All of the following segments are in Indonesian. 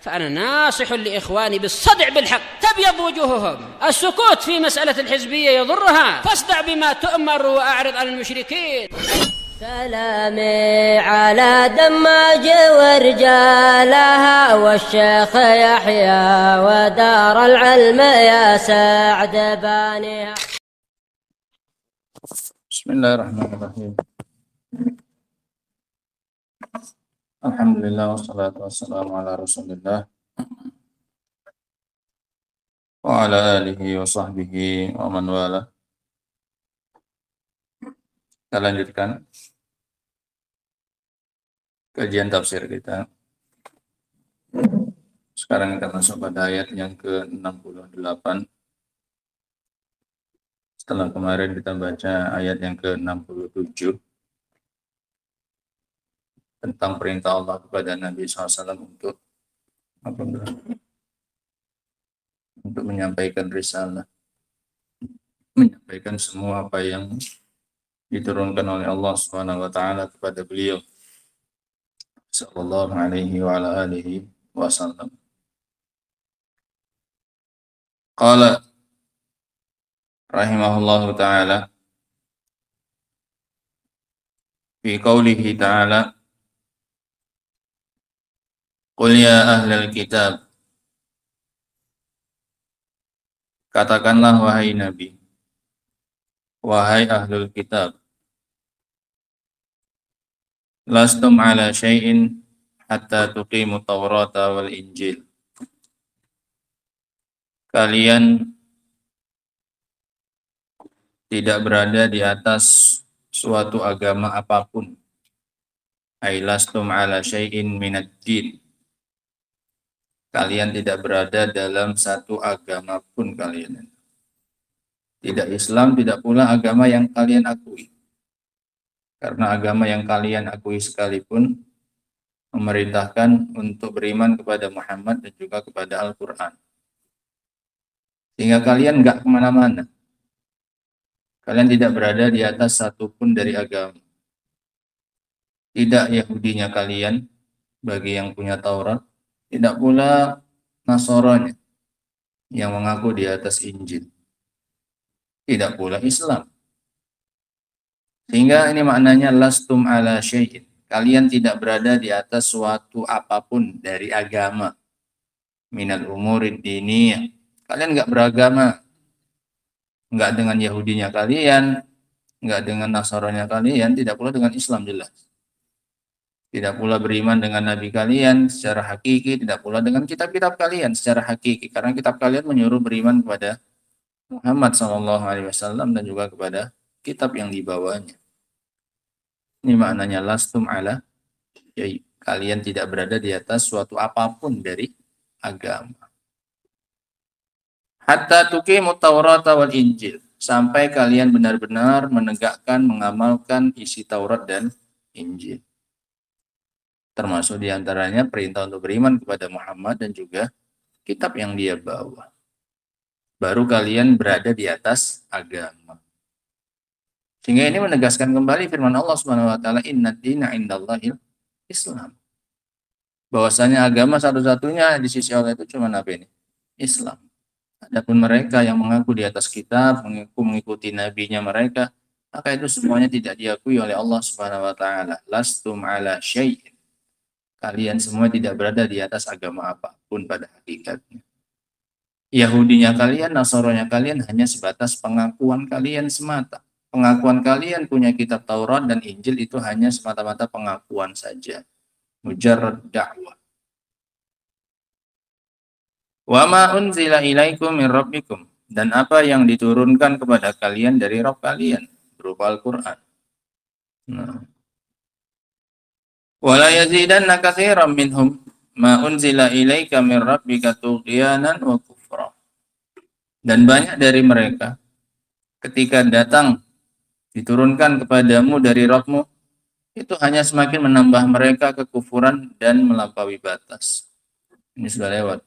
فأنا ناصح لإخواني بالصدع بالحق. تبيض وجوههم، السكوت في مسألة الحزبية يضرها، فاصدع بما تؤمر وأعرض عن المشركين. سلامي على دماج ورجالها والشيخ يحيى ودار العلم يا سعد بانيها. بسم الله الرحمن الرحيم. الحمد لله والصلاة والسلام على رسول الله وعلى آله وصحبه ومن والاه. Kita lanjutkan kajian tafsir kita. Sekarang kita masuk pada ayat yang ke-68. Setelah kemarin kita baca ayat yang ke-67 tentang perintah Allah kepada Nabi SAW untuk menyampaikan risalah, menyampaikan semua apa yang diturunkan oleh Allah Subhanahu wa taala kepada beliau sallallahu alaihi wa ala alihi wasallam. Qala rahimahullahu taala fi qoulihi taala Qul ya ahlal kitab, katakanlah wahai Nabi, wahai ahlul kitab, lastum ala syai'in hatta tuqimu Taurata wal Injil. Kalian tidak berada di atas suatu agama apapun. Ai lastum ala syai'in minad din. Kalian tidak berada dalam satu agama pun kalian. Tidak Islam, tidak pula agama yang kalian akui. Karena agama yang kalian akui sekalipun memerintahkan untuk beriman kepada Muhammad dan juga kepada Al-Quran. Sehingga kalian nggak kemana-mana. Kalian tidak berada di atas satupun dari agama. Tidak Yahudinya kalian, bagi yang punya Taurat, tidak pula Nasrani yang mengaku di atas Injil. Tidak pula Islam. Sehingga ini maknanya lastum ala syai'in. Kalian tidak berada di atas suatu apapun dari agama. Minal umurid diniyah. Kalian enggak beragama. Enggak dengan Yahudinya kalian, enggak dengan Nasraninya kalian, tidak pula dengan Islam jelas. Tidak pula beriman dengan Nabi kalian secara hakiki, tidak pula dengan kitab-kitab kalian secara hakiki. Karena kitab kalian menyuruh beriman kepada Muhammad SAW dan juga kepada kitab yang dibawanya. Ini maknanya lastum ala, ya, kalian tidak berada di atas suatu apapun dari agama. Hatta tuqimu Taurata wal Injil, sampai kalian benar-benar menegakkan, mengamalkan isi Taurat dan Injil. Termasuk diantaranya perintah untuk beriman kepada Muhammad dan juga kitab yang dia bawa. Baru kalian berada di atas agama. Sehingga ini menegaskan kembali firman Allah Subhanahu wa taala, "Innad dina 'indallahil Islam." Bahwasanya agama satu-satunya di sisi Allah itu cuma apa ini? Islam. Adapun mereka yang mengaku di atas kitab, mengikuti nabinya mereka, maka itu semuanya tidak diakui oleh Allah Subhanahu wa taala. Lastum ala syai'in. Kalian semua tidak berada di atas agama apapun pada hakikatnya. Yahudinya kalian, Nasraninya kalian hanya sebatas pengakuan kalian semata. Pengakuan kalian punya kitab Taurat dan Injil itu hanya semata-mata pengakuan saja. Mujarrad da'wah. Wa ma unzila ilaikum min rabbikum, dan apa yang diturunkan kepada kalian dari Rabb kalian berupa Al-Qur'an. Nah. Wala yazidanna katsiran minhum ma unzila ilaika min rabbika tughyanan wa kufra. Dan banyak dari mereka ketika datang diturunkan kepadamu dari Rabbmu, itu hanya semakin menambah mereka kekufuran dan melampaui batas. Ini sudah lewat.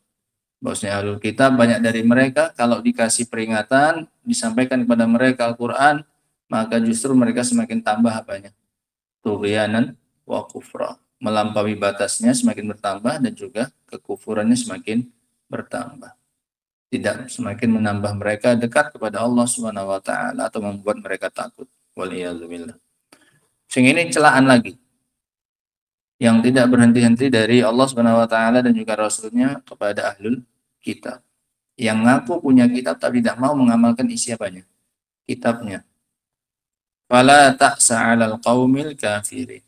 Bahwasanya ahlul kitab banyak dari mereka kalau dikasih peringatan, disampaikan kepada mereka Al-Qur'an, maka justru mereka semakin tambah apanya? Tughyanan wa kufra. melampaui batasnya semakin bertambah dan juga kekufurannya semakin bertambah. Tidak semakin menambah mereka dekat kepada Allah Subhanahu wa taala atau membuat mereka takut. Waliyadzubillah. Sehingga ini celaan lagi yang tidak berhenti-henti dari Allah Subhanahu wa taala dan juga Rasulnya kepada ahlul kitab. Yang ngaku punya kitab tapi tidak mau mengamalkan isi apanya? Kitabnya. Fala ta'sa 'alal qaumil kafirin.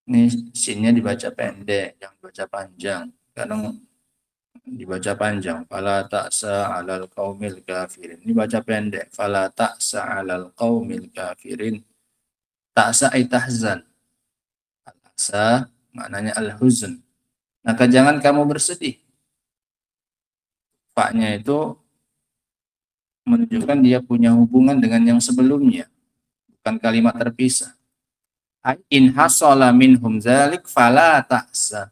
Ini sinnya dibaca pendek, jangan dibaca panjang. Kadang dibaca panjang. Fala ta'sa 'alal qaumil kafirin. Dibaca pendek. Fala ta'sa 'alal qaumil kafirin. Ta'sa ay tahzan. Al-ta'sa maknanya al-huzn. Maka jangan kamu bersedih. Faknya itu menunjukkan dia punya hubungan dengan yang sebelumnya, bukan kalimat terpisah. In hasala minhum dzalik fala ta'sa.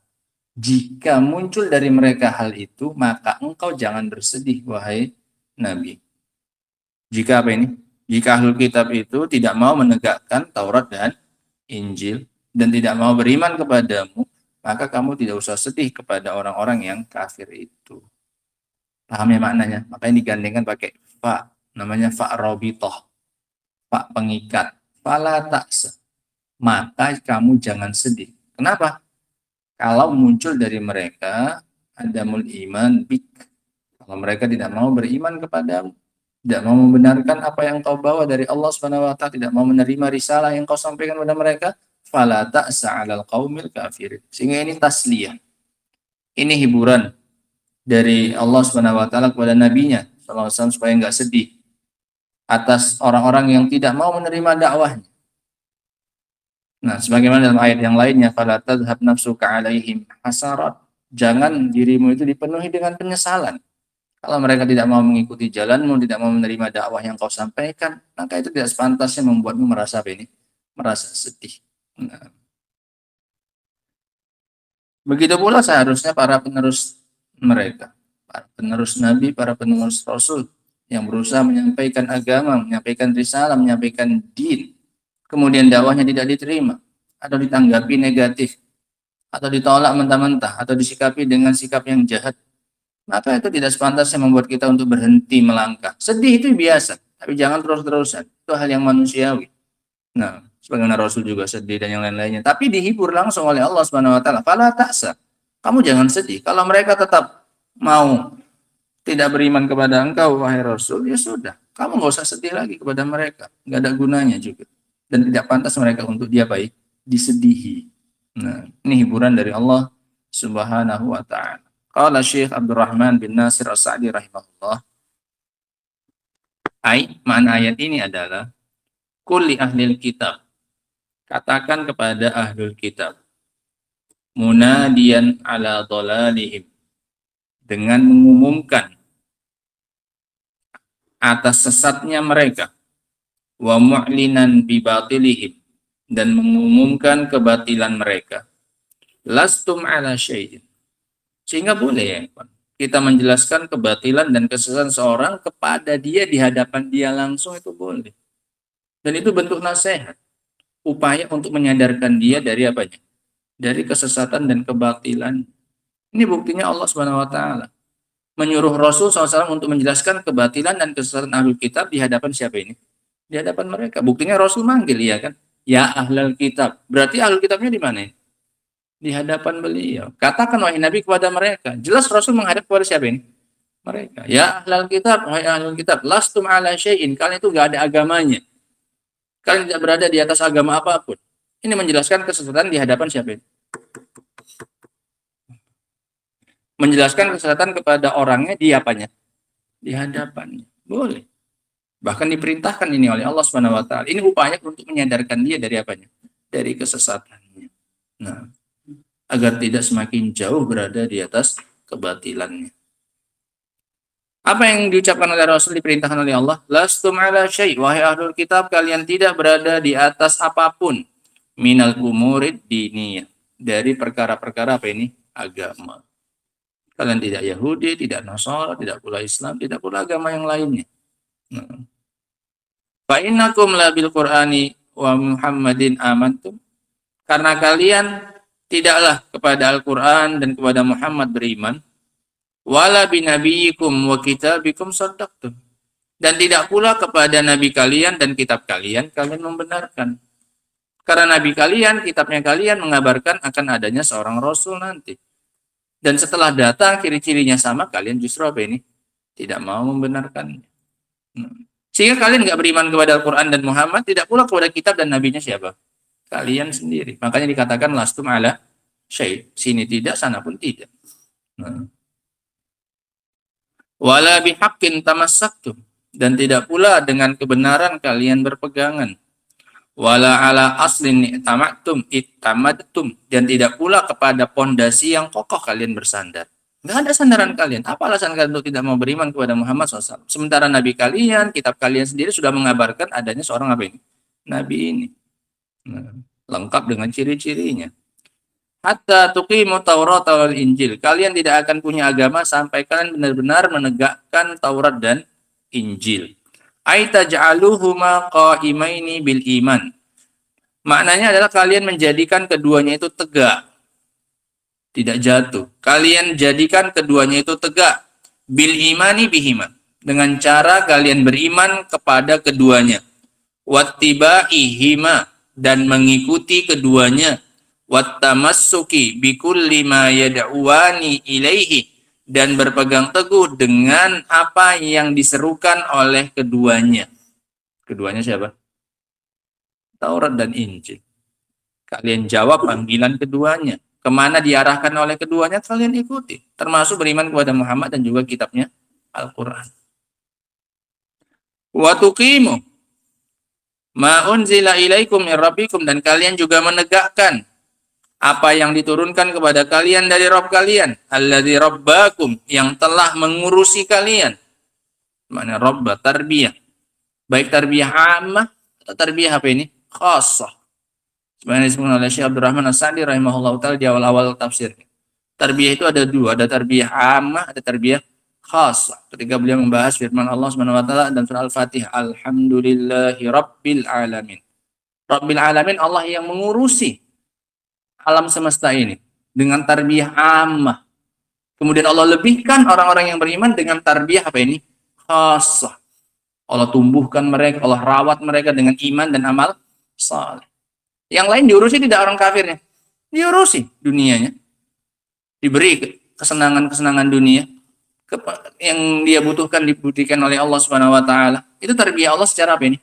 Jika muncul dari mereka hal itu, maka engkau jangan bersedih, wahai Nabi. Jika apa ini? Jika ahlul kitab itu tidak mau menegakkan Taurat dan Injil dan tidak mau beriman kepadamu, maka kamu tidak usah sedih kepada orang-orang yang kafir itu. Paham ya maknanya? Makanya digandengkan pakai fa, namanya fa robitoh, fa pengikat. Fala ta'sa. Maka kamu jangan sedih. Kenapa? Kalau muncul dari mereka adamul iman bik. Kalau mereka tidak mau beriman kepadamu, tidak mau membenarkan apa yang kau bawa dari Allah Subhanahu wa taala, tidak mau menerima risalah yang kau sampaikan kepada mereka, fala ta'sa 'alal qaumil kafirin. Sehingga ini tasliyah. Ini hiburan dari Allah Subhanahu wa taala kepada nabinya sallallahu alaihi wasallam supaya enggak sedih atas orang-orang yang tidak mau menerima dakwahnya. Nah, sebagaimana dalam ayat yang lainnya, fala tadhhab nafsuka 'alaihim hasarat. Jangan dirimu itu dipenuhi dengan penyesalan. Kalau mereka tidak mau mengikuti jalanmu, tidak mau menerima dakwah yang kau sampaikan, maka itu tidak sepantasnya membuatmu merasa apa ini? Merasa sedih. Nah. Begitu pula seharusnya para penerus mereka, para penerus Nabi, para penerus Rasul yang berusaha menyampaikan agama, menyampaikan risalah, menyampaikan din, kemudian dakwahnya tidak diterima atau ditanggapi negatif atau ditolak mentah-mentah atau disikapi dengan sikap yang jahat, maka itu tidak sepantasnya membuat kita untuk berhenti melangkah. Sedih itu biasa, tapi jangan terus-terusan. Itu hal yang manusiawi. Nah, sebagaimana Rasul juga sedih dan yang lain-lainnya, tapi dihibur langsung oleh Allah Subhanahu wa taala. Fala ta'sa. Kamu jangan sedih. Kalau mereka tetap mau tidak beriman kepada engkau, wahai Rasul, ya sudah. Kamu nggak usah sedih lagi kepada mereka. Nggak ada gunanya juga. Dan tidak pantas mereka untuk dia baik, disedihi. Nah, ini hiburan dari Allah Subhanahu wa ta'ala. Qala Syekh Abdurrahman bin Nasir As-Sa'di rahimahullah. Makna ayat ini adalah kulli ahlil kitab. Katakan kepada ahlul kitab. Munadiyan ala dhalalihim. Dengan mengumumkan atas sesatnya mereka. Wa mu'linan bibatilihim. Dan mengumumkan kebatilan mereka. Lastum ala syai'in. Sehingga boleh ya, kita menjelaskan kebatilan dan kesesatan seorang kepada dia di hadapan dia langsung, itu boleh. Dan itu bentuk nasihat. Upaya untuk menyadarkan dia dari apanya? Dari kesesatan dan kebatilan. Ini buktinya Allah Subhanahu wa taala menyuruh Rasul SAW untuk menjelaskan kebatilan dan kesesatan ahlul kitab di hadapan siapa ini? Di hadapan mereka. Buktinya Rasul manggil, ya kan? Ya ahlul kitab. Berarti ahlul kitabnya di mana? Di hadapan beliau. Katakan wahai Nabi kepada mereka. Jelas Rasul menghadap kepada siapa ini? Mereka. Ya ahlul kitab, wahai ahlul kitab, lastum ala syai'in. Kalian itu enggak ada agamanya. Kalian tidak berada di atas agama apapun. Ini menjelaskan kesesatan di hadapan siapa ini? Menjelaskan kesesatan kepada orangnya di apanya? Di hadapannya. Boleh. Bahkan diperintahkan ini oleh Allah Subhanahu wa taala. Ini upaya untuk menyadarkan dia dari apanya? Dari kesesatannya. Nah, agar tidak semakin jauh berada di atas kebatilannya. Apa yang diucapkan oleh Rasul, diperintahkan oleh Allah? Lastum ala syai', wahai ahlul kitab, kalian tidak berada di atas apapun. Minal umurid diniyah, dari perkara-perkara apa ini? Agama. Kalian tidak Yahudi, tidak Nasara, tidak pula Islam, tidak pula agama yang lainnya. Fa innakum la bil Qur'ani wa Muhammadin amantum. karena kalian tidaklah kepada Al-Qur'an dan kepada Muhammad beriman, wala binabiyyikum wa kitabikum saddaqtum, dan tidak pula kepada nabi kalian dan kitab kalian membenarkan. Karena nabi kalian, kitabnya kalian mengabarkan akan adanya seorang rasul nanti. Dan setelah datang ciri-cirinya sama, kalian justru apa ini? Tidak mau membenarkannya. Sehingga kalian nggak beriman kepada Al-Quran dan Muhammad, tidak pula kepada kitab dan nabinya siapa? Kalian sendiri. Makanya dikatakan lastum ala syai'. Sini tidak, sana pun tidak. Wala bihaqqin tamassaktum, dan tidak pula dengan kebenaran kalian berpegangan. Wala ala aslin ittamadtum, dan tidak pula kepada pondasi yang kokoh kalian bersandar. Nggak ada sandaran kalian. Apa alasan kalian untuk tidak mau beriman kepada Muhammad SAW? Sementara nabi kalian, kitab kalian sendiri sudah mengabarkan adanya seorang apa ini? Nabi ini. Lengkap dengan ciri-cirinya. Hatta tuqimu Taurat wal Injil. Kalian tidak akan punya agama sampai kalian benar-benar menegakkan Taurat dan Injil. Aitaj'aluhuma qa'imaini bil iman. Maknanya adalah kalian menjadikan keduanya itu tegak, tidak jatuh. Kalian jadikan keduanya itu tegak bil imani bihima, dengan cara kalian beriman kepada keduanya. Wattiba'ihima, dan mengikuti keduanya. Wattamassuki bikulli ma yad'uwani ilaihi, dan berpegang teguh dengan apa yang diserukan oleh keduanya. Keduanya siapa? Taurat dan Injil. Kalian jawab panggilan keduanya. Kemana diarahkan oleh keduanya, kalian ikuti. Termasuk beriman kepada Muhammad dan juga kitabnya Al-Quran. Wa tuqimu ma unzila ilaikum min rabbikum, dan kalian juga menegakkan apa yang diturunkan kepada kalian dari Rabb kalian, alladzi rabbakum, yang telah mengurusi kalian. Mana Rabba, tarbiyah. Baik tarbiyah ammah atau tarbiyah apa ini? Khassah. Sebenarnya disebutkan oleh Syekh Abdurrahman As-Sa'di rahimahullah ta'ala di awal-awal tafsir. Tarbiyah itu ada dua, ada tarbiyah ammah, ada tarbiyah khassah. Ketika beliau membahas firman Allah Subhanahu wa taala dan surah Al-Fatihah, alhamdulillahi rabbil alamin. Rabbil alamin, Allah yang mengurusi alam semesta ini dengan tarbiyah ammah. Kemudian Allah lebihkan orang-orang yang beriman dengan tarbiyah apa ini? Khassah. Allah tumbuhkan mereka, Allah rawat mereka dengan iman dan amal saleh. Yang lain diurusi tidak orang kafirnya. Diurusi dunianya. Diberi kesenangan-kesenangan dunia yang dia butuhkan dibuktikan oleh Allah Subhanahu wa taala. Itu tarbiyah Allah secara apa ini?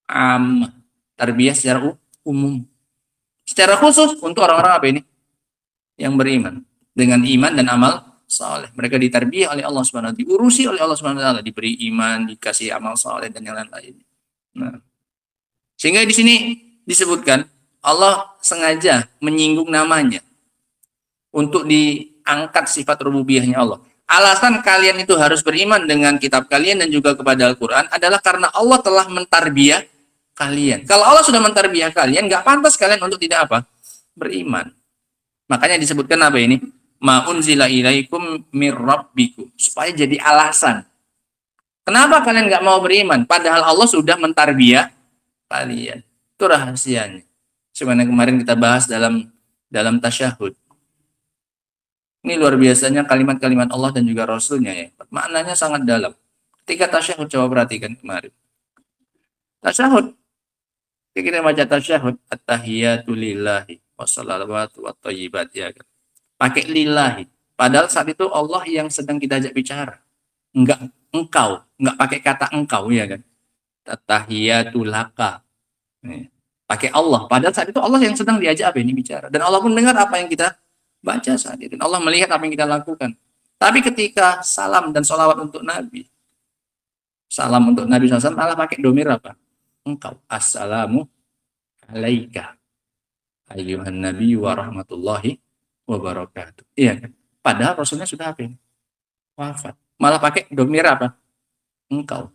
Ammah. Tarbiyah secara umum. Secara khusus untuk orang-orang apa ini? Yang beriman dengan iman dan amal saleh. Mereka ditarbiyah oleh Allah Subhanahu wa taala, diurusi oleh Allah Subhanahu wa taala, diberi iman, dikasih amal saleh dan yang lain-lain. Nah, sehingga di sini disebutkan Allah sengaja menyinggung namanya untuk diangkat sifat rububiyahnya Allah. Alasan kalian itu harus beriman dengan kitab kalian dan juga kepada Al-Quran adalah karena Allah telah mentarbiyah kalian. Kalau Allah sudah mentarbiyah kalian, nggak pantas kalian untuk tidak apa? Beriman. Makanya disebutkan apa ini? Ma unzila ilaikum mir rabbikum. Supaya jadi alasan. Kenapa kalian nggak mau beriman? Padahal Allah sudah mentarbiyah kalian. Itu rahasianya. Sebenarnya kemarin kita bahas dalam tasyahud. Ini luar biasanya kalimat-kalimat Allah dan juga Rasulnya ya. Maknanya sangat dalam. Ketika tasyahud, coba perhatikan kemarin. Tasyahud. Ketika kita baca tasyahud, at-tahiyatu lillahi wassalawatu wattayyibat, ya kan. Pakai lillahi. Padahal saat itu Allah yang sedang kita ajak bicara. Enggak engkau, enggak pakai kata engkau, ya kan. At-tahiyatu laka. Pakai Allah. Padahal saat itu Allah yang sedang diajak apa ini bicara. Dan Allah pun dengar apa yang kita baca saat itu. Dan Allah melihat apa yang kita lakukan. Tapi ketika salam dan sholawat untuk Nabi, salam untuk Nabi SAW, Allah pakai domir apa? Engkau. Assalamu alaika ayyuhan nabi wa rahmatullahi wa barakatuh. Iya kan? Padahal Rasulnya sudah apa ini? Wafat. Malah pakai domir apa? Engkau.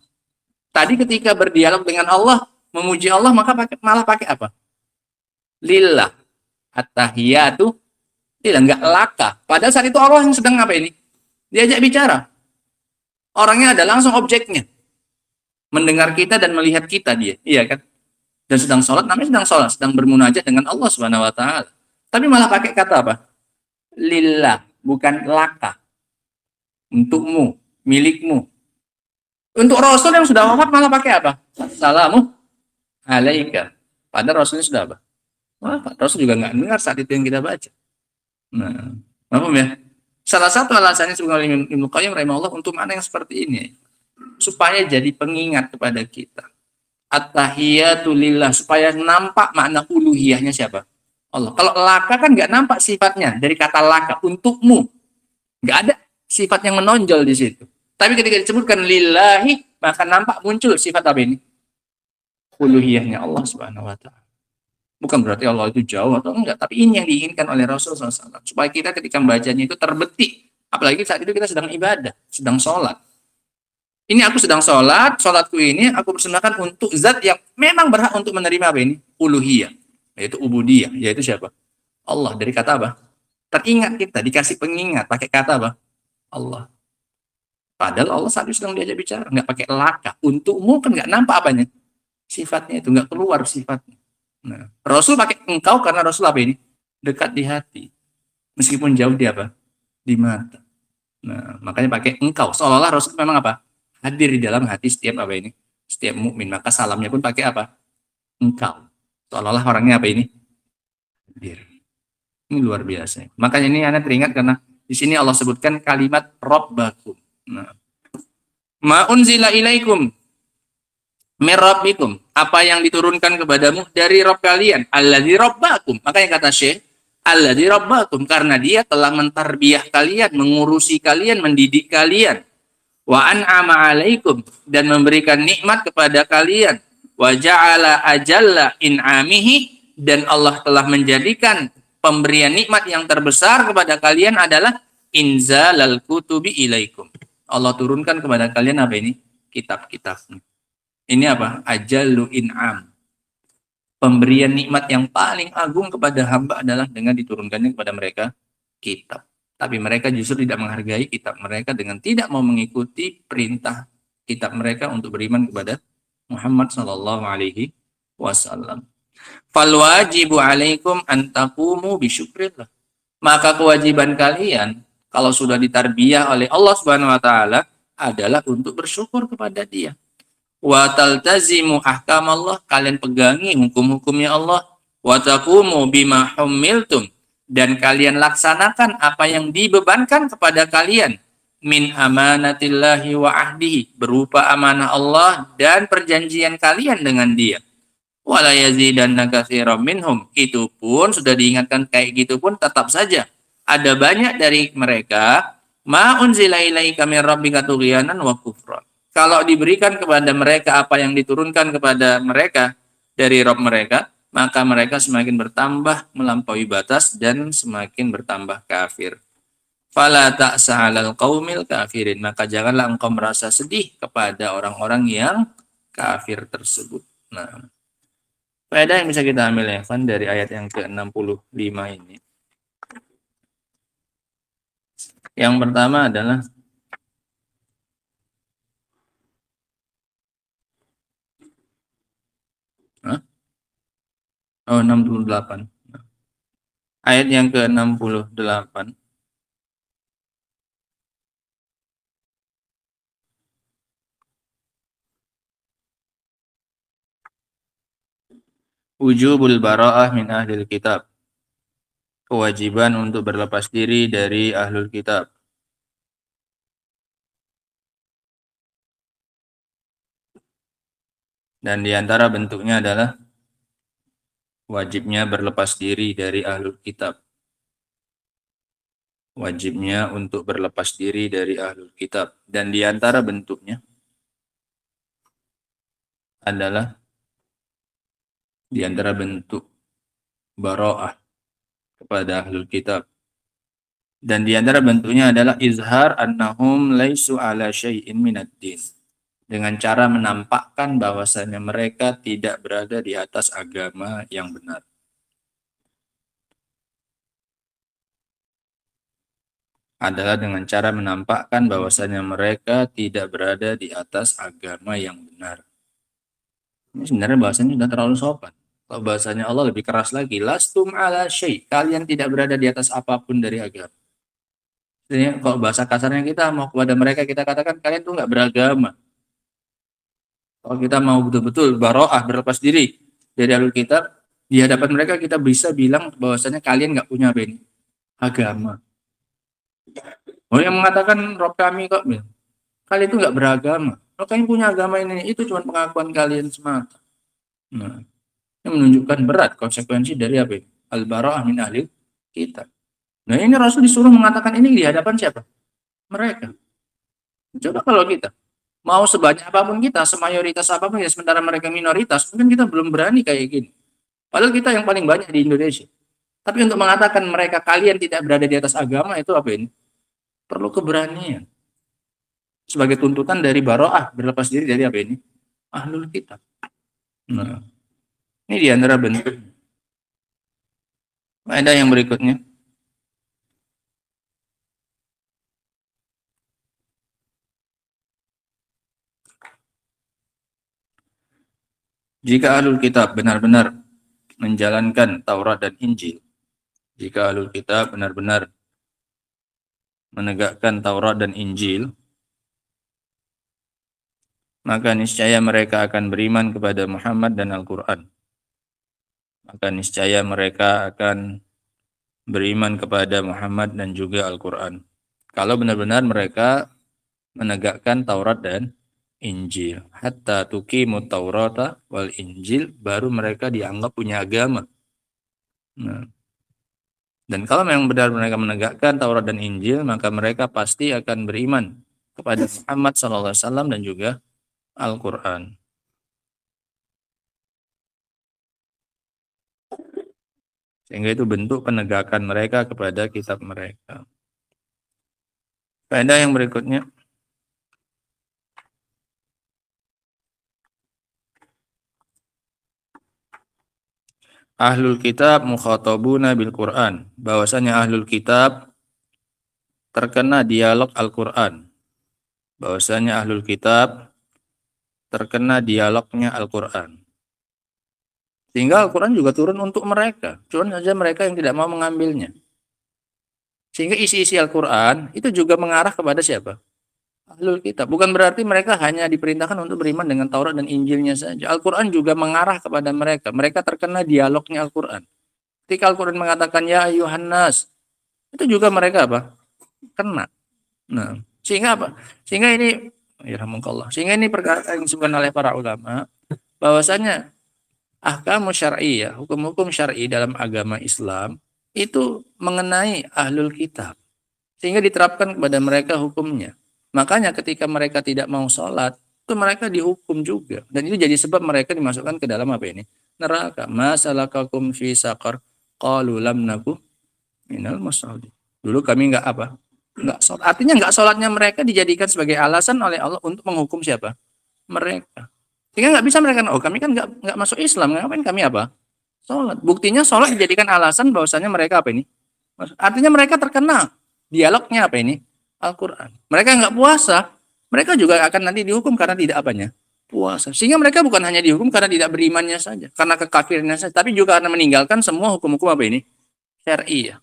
Tadi ketika berdialog dengan Allah, memuji Allah, maka malah pakai apa? Lillah. At-tahiyatu lillah, enggak laka. Padahal saat itu Allah yang sedang apa ini? Diajak bicara. Orangnya ada langsung objeknya. Mendengar kita dan melihat kita dia. Iya kan? Dan sedang sholat, namanya sedang sholat, sedang bermunajat dengan Allah Subhanahu wa Ta'ala. Tapi malah pakai kata apa? Lillah, bukan laka. Untukmu, milikmu. Untuk Rasul yang sudah wafat malah pakai apa? Assalamu alaika. Padahal Rasulnya sudah apa? Wafat. Rasul juga nggak dengar saat itu yang kita baca. Nah, paham ya? Salah satu alasannya sebenarnya Ibnu Qayyim rahimahullah untuk makna yang seperti ini, supaya jadi pengingat kepada kita. At-tahiyatu lillah, supaya nampak makna uluhiyahnya siapa? Allah. Kalau laka kan nggak nampak sifatnya dari kata laka, untukmu. Nggak ada sifat yang menonjol di situ. Tapi ketika disebutkan lillahi, maka nampak muncul sifat apa ini? Uluhiyahnya Allah Subhanahu wa Ta'ala. Bukan berarti Allah itu jauh atau enggak, tapi ini yang diinginkan oleh Rasulullah SAW. Supaya kita ketika membacanya itu terbetik. Apalagi saat itu kita sedang ibadah, sedang sholat. Ini aku sedang sholat, sholatku ini aku persembahkan untuk zat yang memang berhak untuk menerima apa ini? Uluhiyah, yaitu ubudiyah, yaitu siapa? Allah. Dari kata apa? Teringat kita, dikasih pengingat, pakai kata apa? Allah. Padahal Allah saat itu sedang diajak bicara, nggak pakai laka. Untukmu kan nggak nampak apanya? Sifatnya itu, nggak keluar sifatnya. Nah, Rasul pakai engkau karena Rasul apa ini? Dekat di hati. Meskipun jauh di apa? Di mata. Nah, makanya pakai engkau. Seolah-olah Rasul memang apa? Hadir di dalam hati setiap apa ini? Setiap mukmin. Maka salamnya pun pakai apa? Engkau. Seolah-olah orangnya apa ini? Hadir. Ini luar biasa. Makanya ini Anda teringat karena di sini Allah sebutkan kalimat Rabbakum. Nah, ma unzila ilaikum mirabbikum, apa yang diturunkan kepadamu dari Rabb kalian, alladzi rabbakum. Makanya kata Syekh, alladzi rabbakum, karena dia telah mentarbiyah kalian, mengurusi kalian, mendidik kalian. Wa an'ama alaikum, dan memberikan nikmat kepada kalian. Wa ja'ala ajalla in'amihi, dan Allah telah menjadikan pemberian nikmat yang terbesar kepada kalian adalah inzalal kutubi ilaikum. Allah turunkan kepada kalian apa ini? Kitab-kitabnya. Ini apa? Ajallu in'am. Pemberian nikmat yang paling agung kepada hamba adalah dengan diturunkannya kepada mereka kitab. Tapi mereka justru tidak menghargai kitab mereka dengan tidak mau mengikuti perintah kitab mereka untuk beriman kepada Muhammad sallallahu alaihi wasallam. Fal wajibu alaikum an taqumu bi syukrillah. Maka kewajiban kalian kalau sudah ditarbiyah oleh Allah Subhanahu wa taala adalah untuk bersyukur kepada Dia. Wa taltazimu ahkamallah, kalian pegangi hukum-hukumnya Allah. Wa taqumu bima humiltum, dan kalian laksanakan apa yang dibebankan kepada kalian min amanatillahi wa ahdihi, berupa amanah Allah dan perjanjian kalian dengan Dia. Wala yazidanna katsiran minhum, itu pun sudah diingatkan kayak gitu pun tetap saja ada banyak dari mereka ma unzila ilaika min rabbika tughyanan wa kufran. Kalau diberikan kepada mereka apa yang diturunkan kepada mereka dari Rabb mereka, maka mereka semakin bertambah melampaui batas dan semakin bertambah kafir. Fala ta'sa 'alal qaumil kafirin, maka janganlah engkau merasa sedih kepada orang-orang yang kafir tersebut. Nah, faedah yang bisa kita ambil ya kan dari ayat yang ke-65 ini. Yang pertama adalah Oh, 68. Ayat yang ke-68. Wujubul bara'ah min ahlil kitab. Kewajiban untuk berlepas diri dari ahlul kitab. Dan di antara bentuknya adalah wajibnya berlepas diri dari ahlul kitab. Wajibnya untuk berlepas diri dari ahlul kitab. Dan di antara bentuknya adalah di antara bentuk bara'ah kepada ahlul kitab. Dan di antara bentuknya adalah izhar annahum laisu ala syai'in minad din. Dengan cara menampakkan bahwasanya mereka tidak berada di atas agama yang benar. Adalah dengan cara menampakkan bahwasanya mereka tidak berada di atas agama yang benar. Ini sebenarnya bahasanya sudah terlalu sopan. Kalau bahasanya Allah lebih keras lagi, lastum ala syai, kalian tidak berada di atas apapun dari agama. Jadi kalau bahasa kasarnya kita mau kepada mereka kita katakan kalian tuh nggak beragama. Kalau kita mau betul-betul baro'ah berlepas diri dari alur kitab, di hadapan mereka kita bisa bilang bahwasanya kalian nggak punya apa ini agama. Oh yang mengatakan Rob kami kok, kalian itu nggak beragama. Kalau kalian punya agama ini, itu cuma pengakuan kalian semata. Nah, ini menunjukkan berat konsekuensi dari apa ini? Al-bara'ah min ahli kita. Nah ini Rasul disuruh mengatakan ini di hadapan siapa? Mereka. Coba kalau kita mau sebanyak apapun kita, semayoritas apapun ya, sementara mereka minoritas, mungkin kita belum berani kayak gini. Padahal kita yang paling banyak di Indonesia. Tapi untuk mengatakan mereka kalian tidak berada di atas agama itu apa ini? Perlu keberanian. Sebagai tuntutan dari baro'ah, berlepas diri dari apa ini? Ahlul kitab. Nah, ini di antara bentuk. Ada yang berikutnya. Jika ahlul kitab benar-benar menjalankan Taurat dan Injil, jika ahlul kitab benar-benar menegakkan Taurat dan Injil, maka niscaya mereka akan beriman kepada Muhammad dan Al-Quran. Maka niscaya mereka akan beriman kepada Muhammad dan juga Al-Quran. Kalau benar-benar mereka menegakkan Taurat dan Injil. Hatta tuqimut Taurata wal Injil, baru mereka dianggap punya agama. Nah, dan kalau memang benar mereka menegakkan Taurat dan Injil, maka mereka pasti akan beriman kepada Muhammad SAW dan juga Al-Quran. Sehingga itu bentuk penegakan mereka kepada kitab mereka. Faedah yang berikutnya. Ahlul kitab mukhatabuna bil Quran. Bahwasanya ahlul kitab terkena dialog Al-Quran. Bahwasanya ahlul kitab terkena dialognya Al-Quran. Sehingga Al-Quran juga turun untuk mereka. Cuma saja mereka yang tidak mau mengambilnya. Sehingga isi-isi Al-Quran itu juga mengarah kepada siapa? Ahlul kitab. Bukan berarti mereka hanya diperintahkan untuk beriman dengan Taurat dan Injilnya saja. Al-Quran juga mengarah kepada mereka. Mereka terkena dialognya Al-Quran. Ketika Al-Quran mengatakan, ya ayuhan nas, itu juga mereka apa? Kena. Nah, sehingga apa? Sehingga ini, sehingga ini perkara yang disebutkan oleh para ulama, bahwasanya ahkamu syar'iyyah, hukum-hukum syar'i dalam agama Islam, itu mengenai ahlul kitab. Sehingga diterapkan kepada mereka hukumnya. Makanya ketika mereka tidak mau sholat, itu mereka dihukum juga. Dan itu jadi sebab mereka dimasukkan ke dalam apa ini? Neraka. Masalakakum fi saqar. Qalu lam naku minal musallin. Dulu kami enggak apa? Enggak sholat. Artinya enggak sholatnya mereka dijadikan sebagai alasan oleh Allah untuk menghukum siapa? Mereka. Sehingga enggak bisa mereka, oh kami kan enggak masuk Islam, ngapain kami apa? Sholat. Buktinya sholat dijadikan alasan bahwasanya mereka apa ini? Artinya mereka terkena dialognya apa ini? Al-Quran. Mereka nggak puasa, mereka juga akan nanti dihukum karena tidak apanya? Puasa. Sehingga mereka bukan hanya dihukum karena tidak berimannya saja, karena kekafirannya saja, tapi juga karena meninggalkan semua hukum-hukum apa ini? Syar'i ya.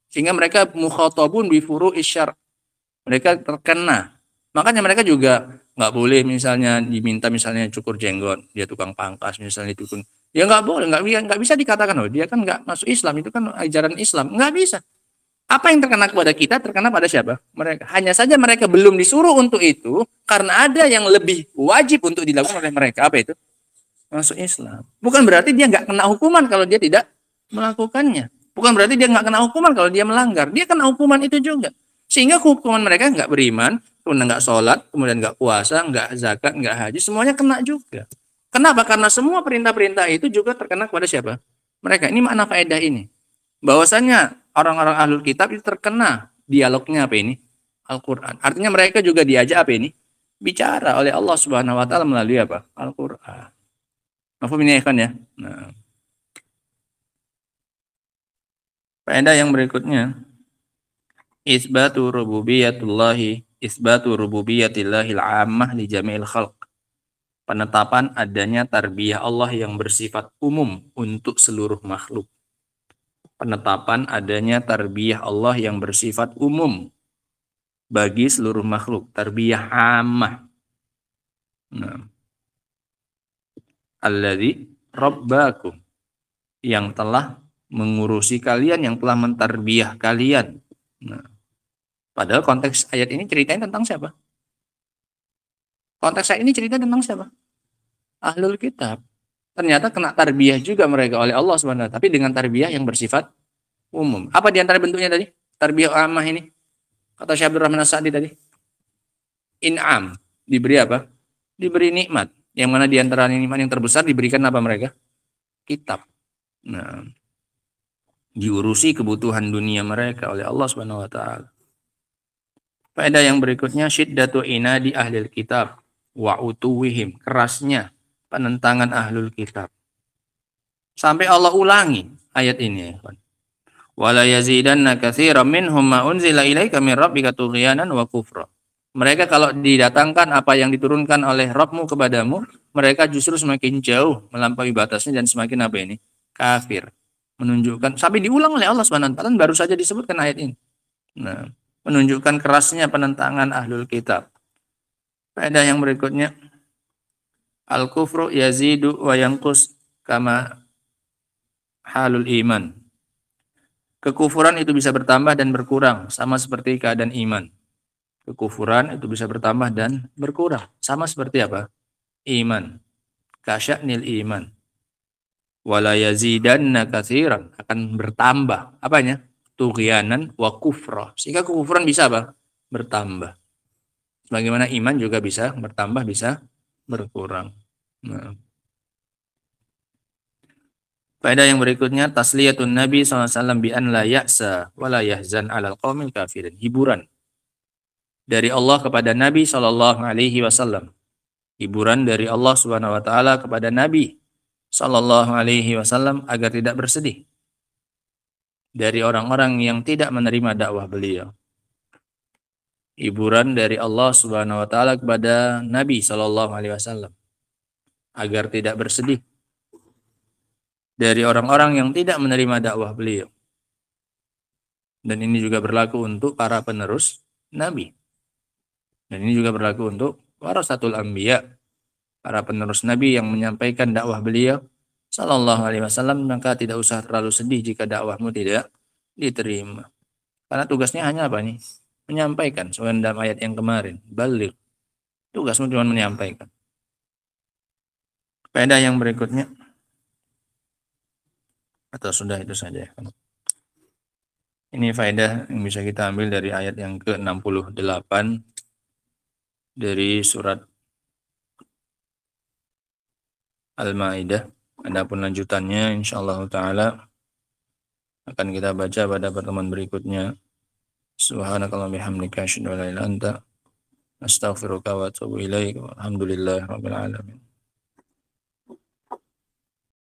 Sehingga mereka mukhatabun bi furu'is syar'. Mereka terkena. Makanya mereka juga nggak boleh misalnya diminta misalnya cukur jenggot, dia tukang pangkas misalnya tukang, ya nggak boleh, nggak bisa dikatakan oh dia kan nggak masuk Islam, itu kan ajaran Islam, nggak bisa. Apa yang terkena kepada kita terkena pada siapa? Mereka. Hanya saja mereka belum disuruh untuk itu karena ada yang lebih wajib untuk dilakukan oleh mereka. Apa itu? Masuk Islam. Bukan berarti dia nggak kena hukuman kalau dia tidak melakukannya. Bukan berarti dia nggak kena hukuman kalau dia melanggar. Dia kena hukuman itu juga. Sehingga hukuman mereka nggak beriman, kemudian nggak sholat, kemudian nggak puasa, nggak zakat, nggak haji, semuanya kena juga. Kenapa? Karena semua perintah-perintah itu juga terkena kepada siapa? Mereka. Ini makna faedah ini. Bahwasanya orang-orang ahlul kitab itu terkena dialognya apa ini? Al-Quran. Artinya mereka juga diajak apa ini? Bicara oleh Allah Subhanahu wa taala melalui apa? Al-Quran. Mafhum ini kan ya? Nah. Faedah yang berikutnya, isbatu rububiyatillahil 'ammah li jami'il khalq. penetapan adanya tarbiyah Allah yang bersifat umum untuk seluruh makhluk. Penetapan adanya tarbiyah Allah yang bersifat umum bagi seluruh makhluk, tarbiyah ammah. Nah, alladzi rabbakum, yang telah mengurusi kalian, yang telah mentarbiyah kalian. Nah, padahal konteks ayat ini ceritain tentang siapa? Konteks ayat ini cerita tentang siapa? Ahlul kitab. Ternyata kena tarbiyah juga mereka oleh Allah SWT, tapi dengan tarbiyah yang bersifat umum. Apa di antara bentuknya tadi? Tarbiyah ammah ini. Kata Syekh Abdul Rahman As-Sa'di tadi. In'am. Diberi apa? Diberi nikmat. Yang mana di antara nikmat yang terbesar diberikan apa mereka? Kitab. Nah, diurusi kebutuhan dunia mereka oleh Allah Subhanahu wa taala. Faedah yang berikutnya, syiddatu inadi ahlil kitab wa utuwihim, kerasnya penentangan ahlul kitab. Sampai Allah ulangi ayat ini, ya kan. Wala yazidanna katsiran minhum ma unzila ilaika min rabbika tughyanan wa kufra. Mereka kalau didatangkan apa yang diturunkan oleh Rabbmu kepadamu, mereka justru semakin jauh melampaui batasnya dan semakin apa ini? Kafir. Menunjukkan, sampai diulang oleh Allah SWT, baru saja disebutkan ayat ini. Nah, menunjukkan kerasnya penentangan ahlul kitab. Faedah yang berikutnya, al-kufru yazidu wa yanqus kama halul iman. Kekufuran itu bisa bertambah dan berkurang, sama seperti keadaan iman. Kekufuran itu bisa bertambah dan berkurang, sama seperti apa? Iman. Kasya'nil iman. Wala yazidanna katsiran, akan bertambah. Apanya? Tughyanan wa kufra. Sehingga kekufuran bisa apa? Bertambah. Sebagaimana iman juga bisa bertambah, bisa berkurang. Nah. Faedah yang berikutnya, tasliyatun Nabi SAW bi an la ya'sa wa la yahzan 'alal qaumil kafirin. Hiburan dari Allah kepada Nabi SAW. Hiburan dari Allah Subhanahu wa taala kepada Nabi SAW agar tidak bersedih dari orang-orang yang tidak menerima dakwah beliau. Hiburan dari Allah Subhanahu wa taala kepada Nabi SAW agar tidak bersedih dari orang-orang yang tidak menerima dakwah beliau. Dan ini juga berlaku untuk para penerus Nabi. Dan ini juga berlaku untuk warasatul anbiya, para penerus Nabi yang menyampaikan dakwah beliau sallallahu alaihi wasallam, maka tidak usah terlalu sedih jika dakwahmu tidak diterima. Karena tugasnya hanya apa nih? Menyampaikan. Sesuai dalam ayat yang kemarin, baligh. Tugasmu cuma menyampaikan. Faedah yang berikutnya, atau sudah itu saja. Ini faedah yang bisa kita ambil dari ayat yang ke-68 dari surat Al-Maidah. Adapun lanjutannya insyaallah taala akan kita baca pada pertemuan berikutnya. Subhanakallahumma bihamdika asyhadu an la ilaha illa anta astaghfiruka wa atubu ilaik. Alhamdulillahirabbil alamin.